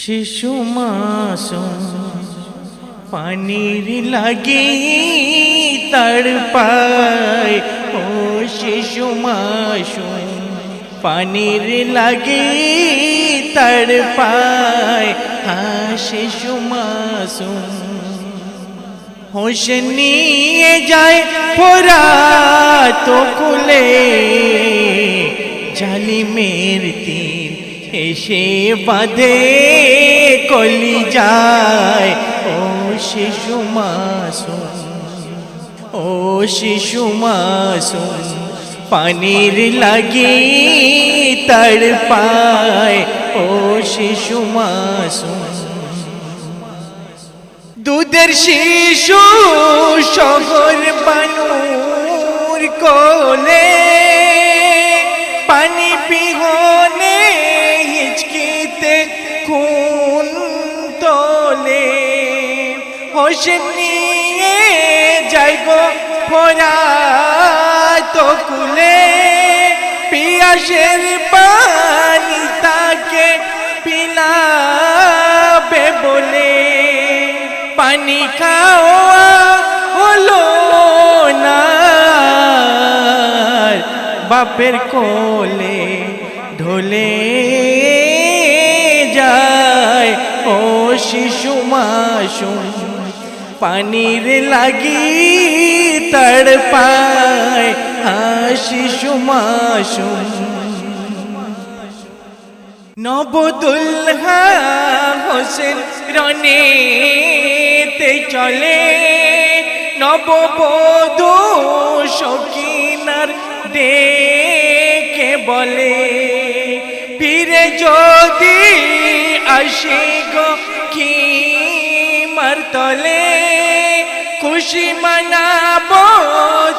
শিশু মাসুম পানির লাগি তড়পায়, ও শিশু মাসুম পানির লাগি তড়পায়। হ্যাঁ শিশু মাসুম হোশ নিয়ে যায় ফোরাত কুলে, জালিমের তীর এসে বাঁধে কলিজায়। ও শিশু মাসুম, ও শিশু মাসুম পানির লাগি তড়পায়, ও শিশু মাসুম। দুধের শিশু শহর বানুর কোলে, পানি পিহনে হিচকিতে খুন তোলে। হোশ নিয়ে যাইগো ফোরাত কুলে, পিয়াসের পানি তাকে পিলাবে বলে। পানি খাওয়া হলো না বাপের কোলে, ঢলে যায়। ও শিশু মাসুম পানির লাগি তড়পায়, হ্যাঁ শিশু মাসুম। নবদুল্হা হোসেন রনেতে চলে, নববধূ শৌখিনার ডেকে বলে। ফিরে যদি আসে গো খিমার তলে, খুশি মানাবো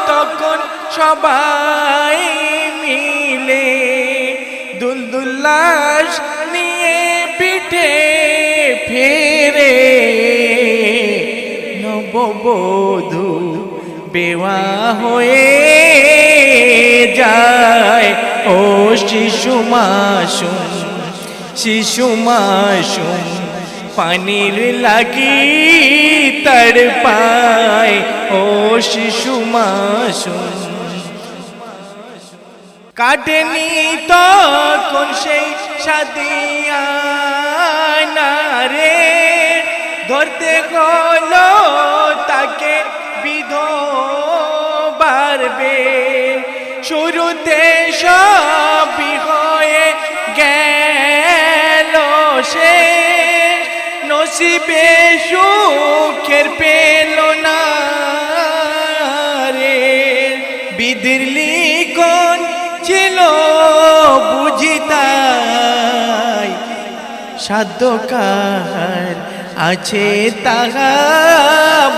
তখন সবাই মিলে। দুলদুল্লাস নিয়ে পিঠে ফেরে, নববধূ বেওয়া হয়ে যায়। ও শিশু মাসুম, শিশু মাসুম পানির লাগি তড়পায়, ও শিশু মাসুম। কাটেনি তখন সেই সাদিয়ানা রে, ধরতে হলো তাকে বিধবার বে। শুরুতে সবই হয়ে গেল সে, নসিবে সুখের পেল না রে। বিধির লিখন ছিল বুঝি তাই, সাধ্য কার আছে তাহা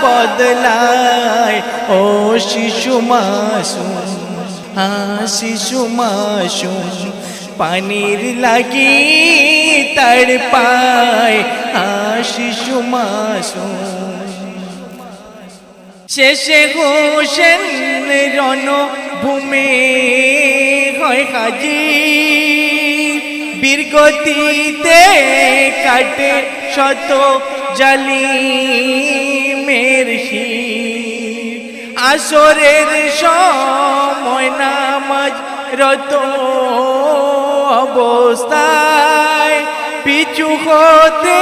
বদলায়। ও শিশু মাসুম, হ্যাঁ শিশু মাসুম পানির লাগি তড়পায়, হ্যাঁ শিশু মাসুম। শেষে হোসেন রণভূমে হয় হাজির, বীরগতিতে কাটে শত জালিমের শির। আসরের সময় নামাজ রত অবস্থায়, পিছু হতে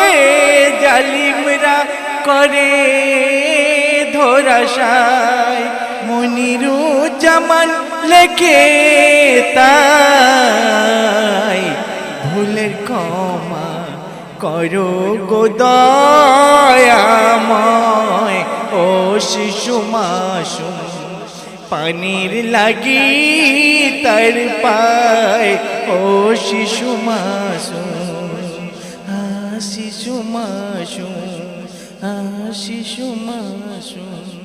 জালিমরা করে ধরাশায়। মনিরুজ্জামান লেখে তাই, ভুলের ক্ষমা করো গো দয়াময়। ও শিশু মাসুম পানির লাগি তড়পায়, ও শিশু মাসুম, হ্যাঁ শিশু মাসুম, হ্যাঁ শিশু মাসুম।